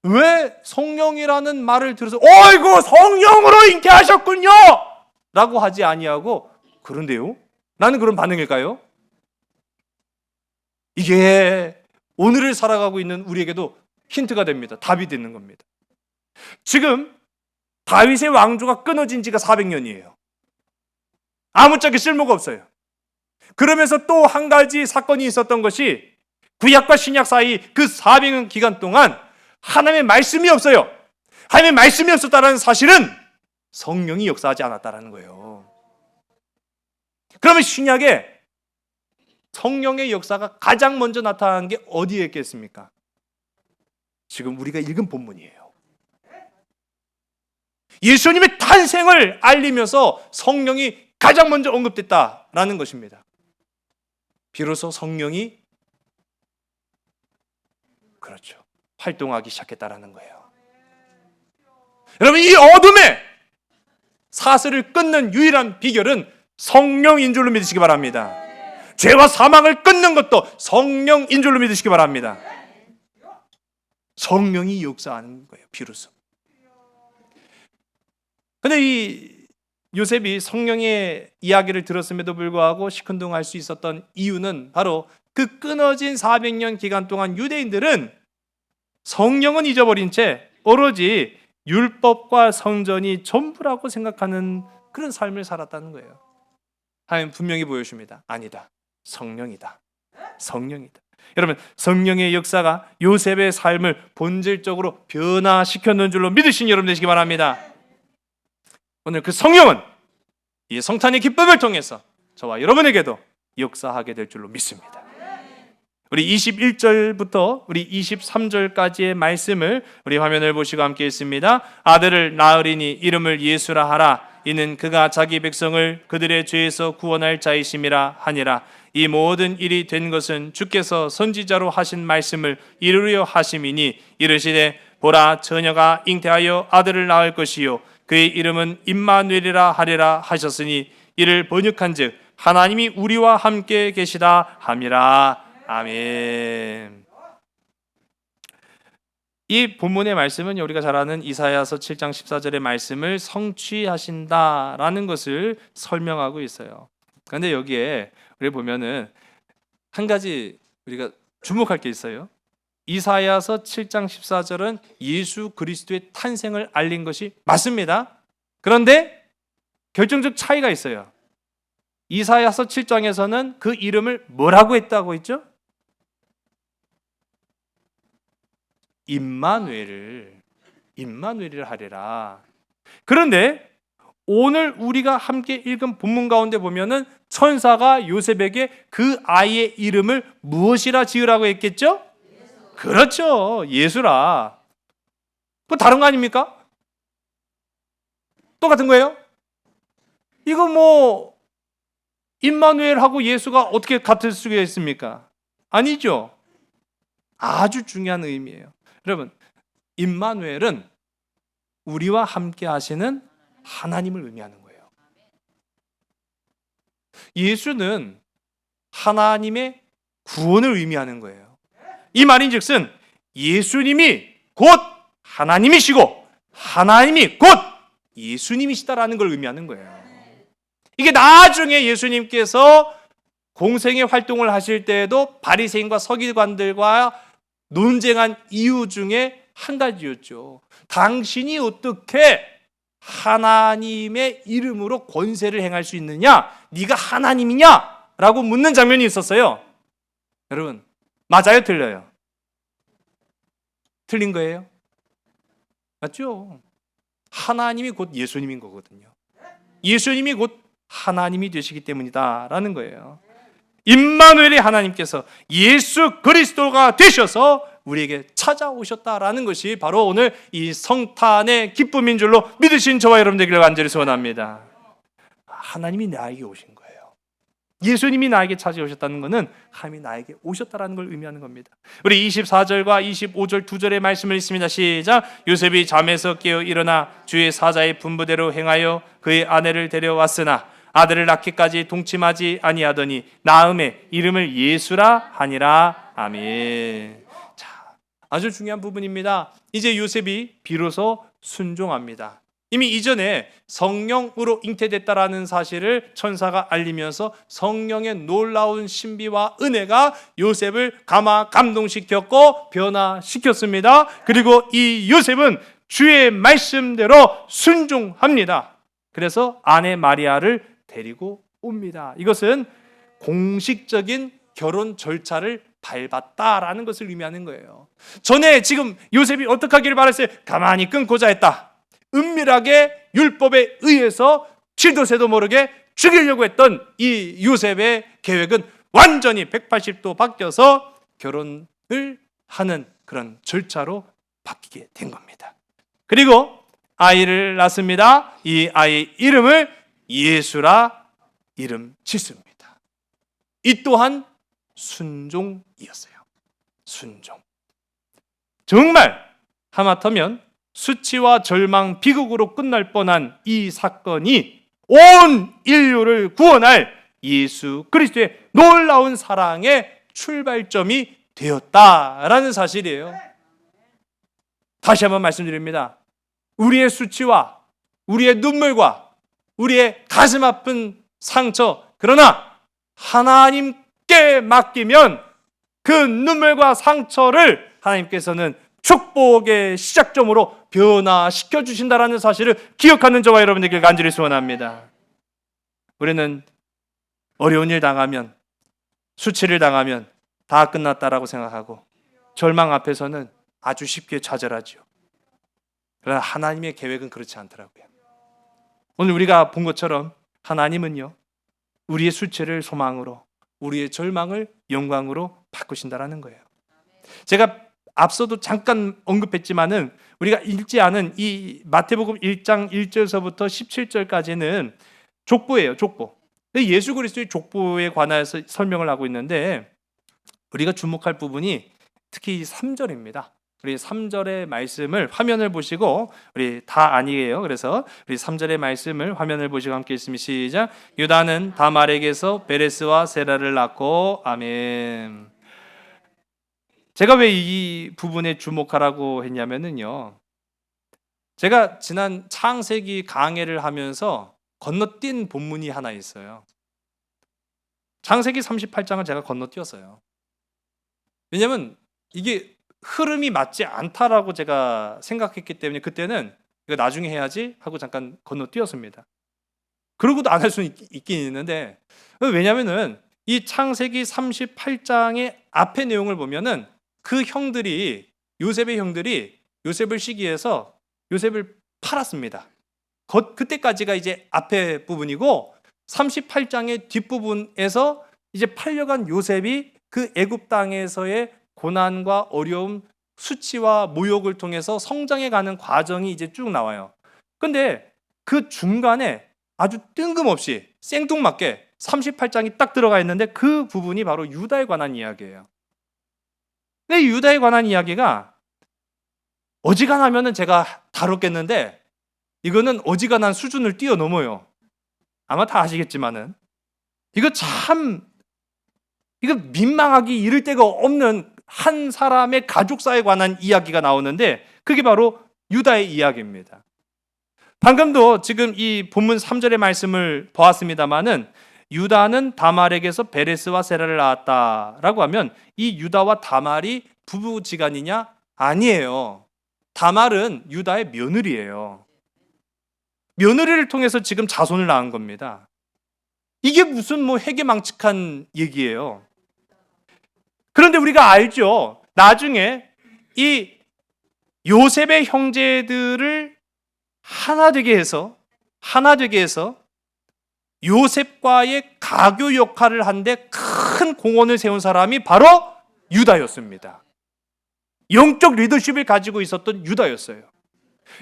왜 성령이라는 말을 들어서 어이구 성령으로 잉태하셨군요 라고 하지 아니하고 그런데요? 라는 그런 반응일까요? 이게 오늘을 살아가고 있는 우리에게도 힌트가 됩니다. 답이 되는 겁니다. 지금 다윗의 왕조가 끊어진 지가 400년이에요. 아무짝에 쓸모가 없어요. 그러면서 또 한 가지 사건이 있었던 것이 구약과 신약 사이 그 400년 기간 동안 하나님의 말씀이 없어요. 하나님의 말씀이 없었다는 사실은 성령이 역사하지 않았다는 거예요. 그러면 신약에 성령의 역사가 가장 먼저 나타난 게 어디에 있겠습니까? 지금 우리가 읽은 본문이에요. 예수님의 탄생을 알리면서 성령이 가장 먼저 언급됐다라는 것입니다. 비로소 성령이 그렇죠. 활동하기 시작했다라는 거예요. 여러분 이 어둠의 사슬을 끊는 유일한 비결은 성령인 줄로 믿으시기 바랍니다. 죄와 사망을 끊는 것도 성령인 줄로 믿으시기 바랍니다. 성령이 역사하는 거예요. 비로소. 근데 이 요셉이 성령의 이야기를 들었음에도 불구하고 시큰둥할 수 있었던 이유는 바로 그 끊어진 400년 기간 동안 유대인들은 성령은 잊어버린 채 오로지 율법과 성전이 전부라고 생각하는 그런 삶을 살았다는 거예요. 하나님 분명히 보여줍니다. 아니다. 성령이다. 성령이다. 여러분 성령의 역사가 요셉의 삶을 본질적으로 변화시켰는 줄로 믿으신 여러분 되시기 바랍니다. 오늘 그 성령은 이 성탄의 기쁨을 통해서 저와 여러분에게도 역사하게 될 줄로 믿습니다. 우리 21절부터 우리 23절까지의 말씀을 우리 화면을 보시고 함께 읽습니다. 아들을 낳으리니 이름을 예수라 하라. 이는 그가 자기 백성을 그들의 죄에서 구원할 자이심이라 하니라. 이 모든 일이 된 것은 주께서 선지자로 하신 말씀을 이루려 하심이니 이르시되 보라 처녀가 잉태하여 아들을 낳을 것이요 그의 이름은 임마누엘이라 하리라 하셨으니 이를 번역한즉 하나님이 우리와 함께 계시다 함이라. 아멘. 이 본문의 말씀은 우리가 잘 아는 이사야서 7장 14절의 말씀을 성취하신다라는 것을 설명하고 있어요. 그런데 여기에 우리 보면은 한 가지 우리가 주목할 게 있어요. 이사야서 7장 14절은 예수 그리스도의 탄생을 알린 것이 맞습니다. 그런데 결정적 차이가 있어요. 이사야서 7장에서는 그 이름을 뭐라고 했다고 했죠? 임마누엘을 하리라. 그런데 오늘 우리가 함께 읽은 본문 가운데 보면은 천사가 요셉에게 그 아이의 이름을 무엇이라 지으라고 했겠죠? 그렇죠. 예수라. 뭐 다른 거 아닙니까? 똑같은 거예요? 이거 뭐 임마누엘하고 예수가 어떻게 같을 수가 있습니까? 아니죠. 아주 중요한 의미예요. 여러분, 임마누엘은 우리와 함께 하시는 하나님을 의미하는 거예요. 예수는 하나님의 구원을 의미하는 거예요. 이 말인즉슨 예수님이 곧 하나님이시고 하나님이 곧 예수님이시다라는 걸 의미하는 거예요. 이게 나중에 예수님께서 공생의 활동을 하실 때에도 바리새인과 서기관들과 논쟁한 이유 중에 한 가지였죠. 당신이 어떻게 하나님의 이름으로 권세를 행할 수 있느냐? 네가 하나님이냐? 라고 묻는 장면이 있었어요. 여러분, 맞아요? 틀려요? 틀린 거예요? 맞죠? 하나님이 곧 예수님인 거거든요. 예수님이 곧 하나님이 되시기 때문이다라는 거예요. 임마누엘이 하나님께서 예수 그리스도가 되셔서 우리에게 찾아오셨다라는 것이 바로 오늘 이 성탄의 기쁨인 줄로 믿으신 저와 여러분 되기를 간절히 소원합니다. 하나님이 나에게 오신 거예요. 예수님이 나에게 찾아오셨다는 것은 하나님이 나에게 오셨다라는 걸 의미하는 겁니다. 우리 24절과 25절 두 절의 말씀을 읽습니다. 시작. 요셉이 잠에서 깨어 일어나 주의 사자의 분부대로 행하여 그의 아내를 데려왔으나 아들을 낳기까지 동침하지 아니하더니 낳음에 이름을 예수라 하니라. 아멘. 자, 아주 중요한 부분입니다. 이제 요셉이 비로소 순종합니다. 이미 이전에 성령으로 잉태됐다라는 사실을 천사가 알리면서 성령의 놀라운 신비와 은혜가 요셉을 감동시켰고 변화시켰습니다. 그리고 이 요셉은 주의 말씀대로 순종합니다. 그래서 아내 마리아를 데리고 옵니다. 이것은 공식적인 결혼 절차를 밟았다라는 것을 의미하는 거예요. 전에 지금 요셉이 어떻게 하기를 바랐어요? 가만히 끊고자 했다. 은밀하게 율법에 의해서 쥐도 새도 모르게 죽이려고 했던 이 요셉의 계획은 완전히 180도 바뀌어서 결혼을 하는 그런 절차로 바뀌게 된 겁니다. 그리고 아이를 낳습니다. 이 아이의 이름을 예수라 이름 짓습니다. 이 또한 순종이었어요. 순종. 정말 하마터면 수치와 절망, 비극으로 끝날 뻔한 이 사건이 온 인류를 구원할 예수 그리스도의 놀라운 사랑의 출발점이 되었다라는 사실이에요. 다시 한번 말씀드립니다. 우리의 수치와 우리의 눈물과 우리의 가슴 아픈 상처, 그러나 하나님께 맡기면 그 눈물과 상처를 하나님께서는 축복의 시작점으로 변화시켜 주신다라는 사실을 기억하는 저와 여러분들에게 간절히 소원합니다. 우리는 어려운 일 당하면, 수치를 당하면 다 끝났다라고 생각하고 절망 앞에서는 아주 쉽게 좌절하죠. 그러나 하나님의 계획은 그렇지 않더라고요. 오늘 우리가 본 것처럼 하나님은요, 우리의 수치를 소망으로, 우리의 절망을 영광으로 바꾸신다라는 거예요. 제가 앞서도 잠깐 언급했지만은 우리가 읽지 않은 이 마태복음 1장 1절서부터 17절까지는 족보예요, 족보. 예수 그리스도의 족보에 관해서 설명을 하고 있는데 우리가 주목할 부분이 특히 3절입니다. 우리 3절의 말씀을 화면을 보시고, 우리 다 아니에요. 그래서 우리 3절의 말씀을 화면을 보시고 함께 있으면 시작. 유다는 다말에게서 베레스와 세라를 낳고, 아멘. 제가 왜 이 부분에 주목하라고 했냐면요, 제가 지난 창세기 강해를 하면서 건너뛴 본문이 하나 있어요. 창세기 38장을 제가 건너뛰었어요. 왜냐하면 이게 흐름이 맞지 않다라고 제가 생각했기 때문에 그때는 이거 나중에 해야지 하고 잠깐 건너뛰었습니다. 그러고도 안 할 수는 있긴 있는데, 왜냐하면은 이 창세기 38장의 앞의 내용을 보면은 그 형들이, 요셉의 형들이 요셉을 시기해서 요셉을 팔았습니다. 그때까지가 이제 앞의 부분이고 38장의 뒷부분에서 이제 팔려간 요셉이 그 애굽 땅에서의 고난과 어려움, 수치와 모욕을 통해서 성장해가는 과정이 이제 쭉 나와요. 근데 그 중간에 아주 뜬금없이 생뚱맞게 38장이 딱 들어가 있는데 그 부분이 바로 유다에 관한 이야기예요. 근데 유다에 관한 이야기가 어지간하면은 제가 다뤘겠는데 이거는 어지간한 수준을 뛰어넘어요. 아마 다 아시겠지만은 이거 민망하기 이를 데가 없는 한 사람의 가족사에 관한 이야기가 나오는데 그게 바로 유다의 이야기입니다. 방금도 지금 이 본문 3절의 말씀을 보았습니다마는 유다는 다말에게서 베레스와 세라를 낳았다라고 하면 이 유다와 다말이 부부지간이냐? 아니에요. 다말은 유다의 며느리예요. 며느리를 통해서 지금 자손을 낳은 겁니다. 이게 무슨 해괴망측한 얘기예요. 그런데 우리가 알죠. 나중에 이 요셉의 형제들을 하나 되게 해서 요셉과의 가교 역할을 한데 큰 공헌을 세운 사람이 바로 유다였습니다. 영적 리더십을 가지고 있었던 유다였어요.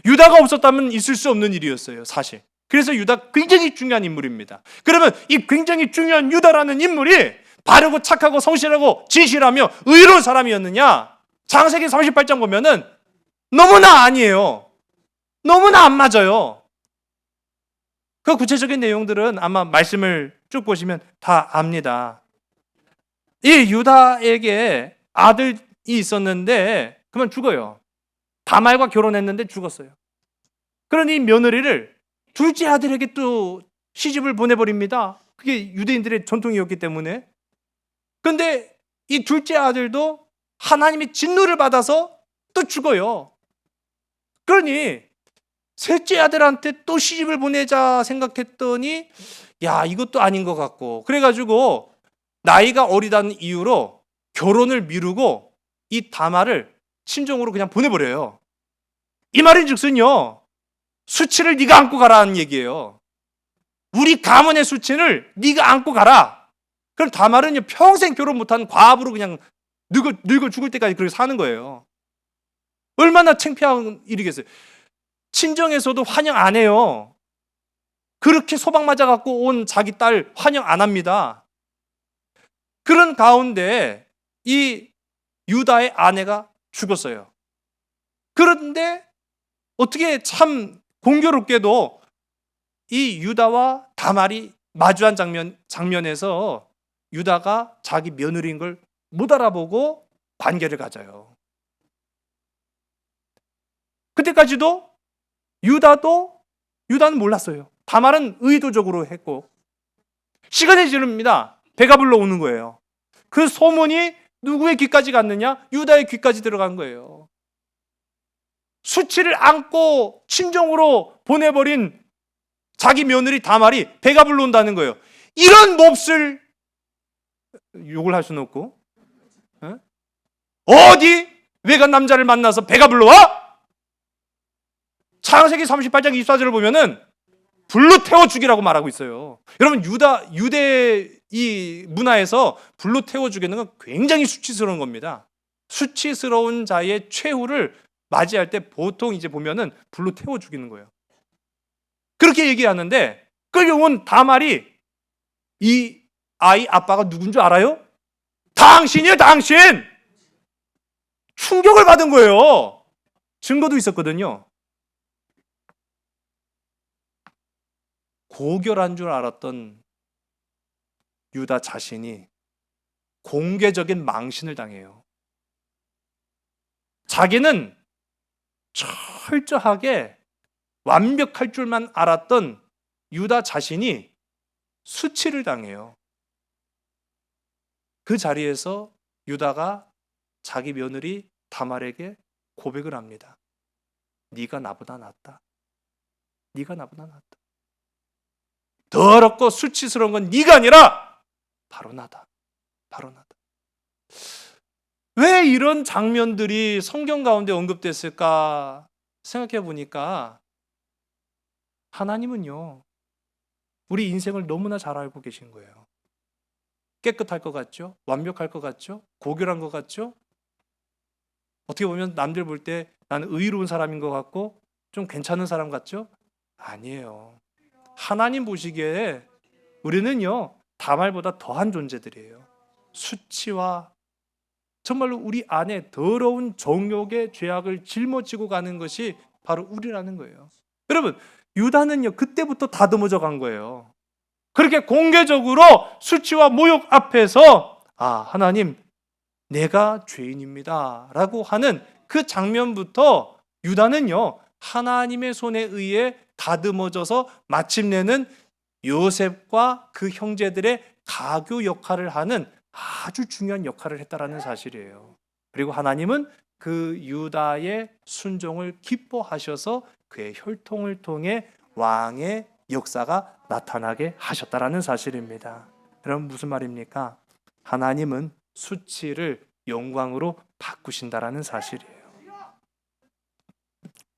유다가 없었다면 있을 수 없는 일이었어요, 사실. 그래서 유다 굉장히 중요한 인물입니다. 그러면 이 굉장히 중요한 유다라는 인물이 바르고 착하고 성실하고 진실하며 의로운 사람이었느냐? 창세기 38장 보면은 너무나 아니에요. 너무나 안 맞아요. 그 구체적인 내용들은 아마 말씀을 쭉 보시면 다 압니다. 이 유다에게 아들이 있었는데 그만 죽어요. 다말과 결혼했는데 죽었어요. 그러니 며느리를 둘째 아들에게 또 시집을 보내버립니다. 그게 유대인들의 전통이었기 때문에. 그런데 이 둘째 아들도 하나님의 진노를 받아서 또 죽어요. 그러니 셋째 아들한테 또 시집을 보내자 생각했더니 야, 이것도 아닌 것 같고, 그래가지고 나이가 어리다는 이유로 결혼을 미루고 이 다말을 친정으로 그냥 보내버려요. 이 말인즉슨요, 수치를 네가 안고 가라는 얘기예요. 우리 가문의 수치를 네가 안고 가라. 그럼 다말은요, 평생 결혼 못한 과부로 그냥 늙어 죽을 때까지 그렇게 사는 거예요. 얼마나 창피한 일이겠어요. 친정에서도 환영 안 해요. 그렇게 소방 맞아갖고 온 자기 딸 환영 안 합니다. 그런 가운데 이 유다의 아내가 죽었어요. 그런데 어떻게 참 공교롭게도 이 유다와 다말이 마주한 장면에서 유다가 자기 며느리인 걸 못 알아보고 관계를 가져요. 그때까지도 유다는 몰랐어요. 다말은 의도적으로 했고, 시간이 지릅니다. 배가 불러오는 거예요. 그 소문이 누구의 귀까지 갔느냐? 유다의 귀까지 들어간 거예요. 수치를 안고 친정으로 보내버린 자기 며느리 다말이 배가 불러온다는 거예요. 이런 몹쓸, 욕을 할 수는 없고, 어디 외간 남자를 만나서 배가 불러와? 창세기 38장 24절을 보면은 불로 태워 죽이라고 말하고 있어요. 여러분, 유대 이 문화에서 불로 태워 죽이는 건 굉장히 수치스러운 겁니다. 수치스러운 자의 최후를 맞이할 때 보통 이제 보면은 불로 태워 죽이는 거예요. 그렇게 얘기하는데 끌려온 다말이 이 아이 아빠가 누군 줄 알아요? 당신이에요, 당신! 충격을 받은 거예요. 증거도 있었거든요. 고결한 줄 알았던 유다 자신이 공개적인 망신을 당해요. 자기는 철저하게 완벽할 줄만 알았던 유다 자신이 수치를 당해요. 그 자리에서 유다가 자기 며느리 다말에게 고백을 합니다. 네가 나보다 낫다. 네가 나보다 낫다. 더럽고 수치스러운 건 네가 아니라 바로 나다. 바로 나다. 왜 이런 장면들이 성경 가운데 언급됐을까 생각해 보니까 하나님은요, 우리 인생을 너무나 잘 알고 계신 거예요. 깨끗할 것 같죠? 완벽할 것 같죠? 고결한 것 같죠? 어떻게 보면 남들 볼 때 나는 의로운 사람인 것 같고 좀 괜찮은 사람 같죠? 아니에요. 하나님 보시기에 우리는요, 다말보다 더한 존재들이에요. 수치와 정말로 우리 안에 더러운 정욕의 죄악을 짊어지고 가는 것이 바로 우리라는 거예요. 여러분, 유다는요, 그때부터 다듬어져 간 거예요. 그렇게 공개적으로 수치와 모욕 앞에서 하나님, 내가 죄인입니다 라고 하는 그 장면부터 유다는요, 하나님의 손에 의해 다듬어져서 마침내는 요셉과 그 형제들의 가교 역할을 하는 아주 중요한 역할을 했다라는 사실이에요. 그리고 하나님은 그 유다의 순종을 기뻐하셔서 그의 혈통을 통해 왕의 역사가 나타나게 하셨다라는 사실입니다. 여러분, 무슨 말입니까? 하나님은 수치를 영광으로 바꾸신다라는 사실이에요.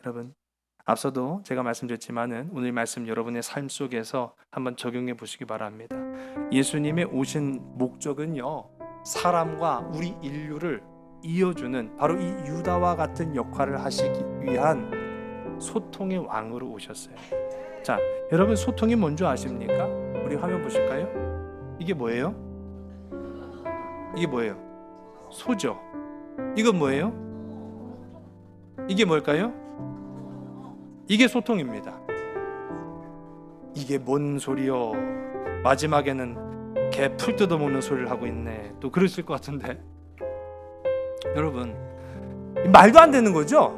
여러분, 앞서도 제가 말씀드렸지만은 오늘 말씀 여러분의 삶 속에서 한번 적용해 보시기 바랍니다. 예수님의 오신 목적은요, 사람과 우리 인류를 이어주는 바로 이 유다와 같은 역할을 하시기 위한 소통의 왕으로 오셨어요. 자, 여러분, 소통이 뭔지 아십니까? 우리 화면 보실까요? 이게 뭐예요? 이게 뭐예요? 소죠. 이건 뭐예요? 이게 뭘까요? 이게 소통입니다. 이게 뭔 소리요? 마지막에는 개 풀 뜯어먹는 소리를 하고 있네. 또 그러실 것 같은데, 여러분, 말도 안 되는 거죠?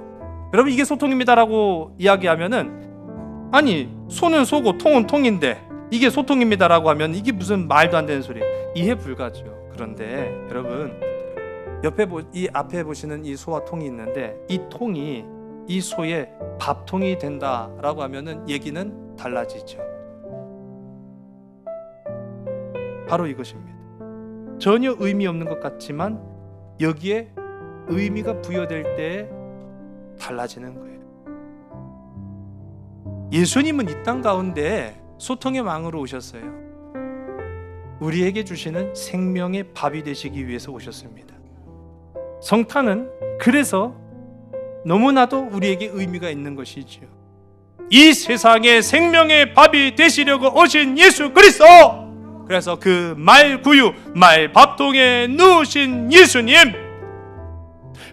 여러분 이게 소통입니다라고 이야기하면은 아니 소는 소고 통은 통인데 이게 소통입니다라고 하면 이게 무슨 말도 안 되는 소리예요. 이해 불가죠. 그런데 여러분 이 앞에 보시는 이 소와 통이 있는데 이 통이 이 소의 밥통이 된다라고 하면은 얘기는 달라지죠. 바로 이것입니다. 전혀 의미 없는 것 같지만 여기에 의미가 부여될 때 달라지는 거예요. 예수님은 이 땅 가운데 소통의 왕으로 오셨어요. 우리에게 주시는 생명의 밥이 되시기 위해서 오셨습니다. 성탄은 그래서 너무나도 우리에게 의미가 있는 것이지요. 이 세상에 생명의 밥이 되시려고 오신 예수 그리스도, 그래서 그 말구유 말밥통에 누우신 예수님,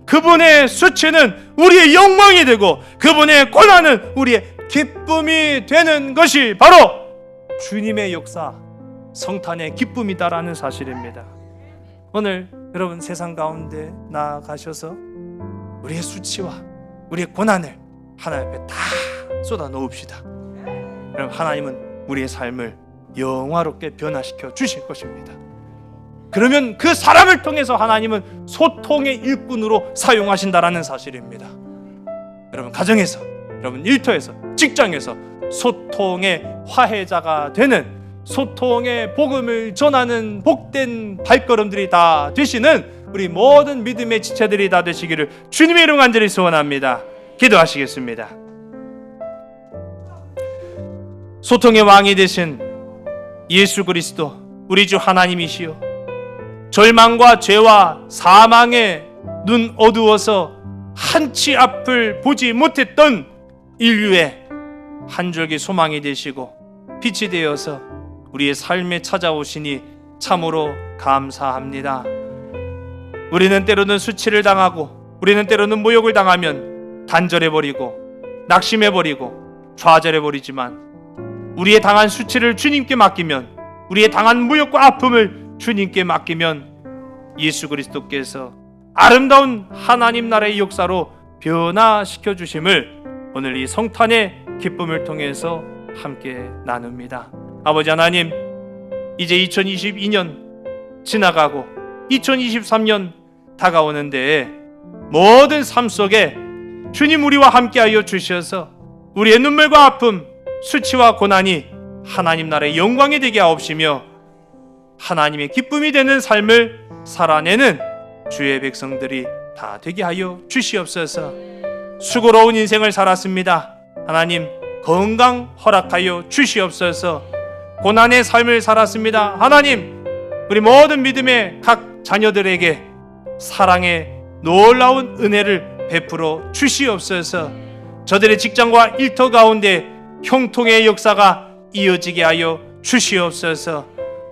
그분의 수치는 우리의 영광이 되고 그분의 고난은 우리의 기쁨이 되는 것이 바로 주님의 역사 성탄의 기쁨이다라는 사실입니다. 오늘 여러분 세상 가운데 나아가셔서 우리의 수치와 우리의 고난을 하나님 앞에 다 쏟아 놓읍시다. 그럼 하나님은 우리의 삶을 영화롭게 변화시켜 주실 것입니다. 그러면 그 사람을 통해서 하나님은 소통의 일꾼으로 사용하신다라는 사실입니다. 여러분 가정에서, 여러분 일터에서, 직장에서 소통의 화해자가 되는, 소통의 복음을 전하는 복된 발걸음들이 다 되시는 우리 모든 믿음의 지체들이 다 되시기를 주님의 이름 간절히 소원합니다. 기도하시겠습니다. 소통의 왕이 되신 예수 그리스도 우리 주 하나님이시여, 절망과 죄와 사망에 눈 어두워서 한치 앞을 보지 못했던 인류의 한 줄기 소망이 되시고 빛이 되어서 우리의 삶에 찾아오시니 참으로 감사합니다. 우리는 때로는 수치를 당하고 우리는 때로는 모욕을 당하면 단절해버리고 낙심해버리고 좌절해버리지만 우리의 당한 수치를 주님께 맡기면, 우리의 당한 모욕과 아픔을 주님께 맡기면 예수 그리스도께서 아름다운 하나님 나라의 역사로 변화시켜 주심을 오늘 이 성탄의 기쁨을 통해서 함께 나눕니다. 아버지 하나님, 이제 2022년 지나가고 2023년 다가오는데 모든 삶 속에 주님 우리와 함께하여 주셔서 우리의 눈물과 아픔, 수치와 고난이 하나님 나라의 영광이 되게 하옵시며 하나님의 기쁨이 되는 삶을 살아내는 주의 백성들이 다 되게 하여 주시옵소서. 수고로운 인생을 살았습니다. 하나님 건강 허락하여 주시옵소서. 고난의 삶을 살았습니다. 하나님 우리 모든 믿음의 각 자녀들에게 사랑의 놀라운 은혜를 베풀어 주시옵소서. 저들의 직장과 일터 가운데 형통의 역사가 이어지게 하여 주시옵소서.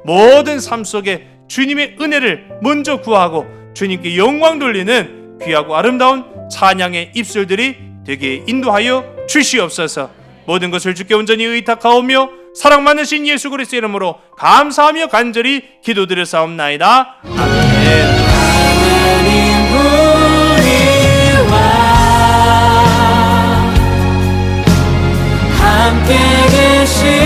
모든 삶 속에 주님의 은혜를 먼저 구하고 주님께 영광 돌리는 귀하고 아름다운 찬양의 입술들이 되게 인도하여 주시옵소서. 모든 것을 주께 온전히 의탁하오며 사랑 많으신 예수 그리스도의 이름으로 감사하며 간절히 기도드렸사옵나이다. 아멘. 함께 계시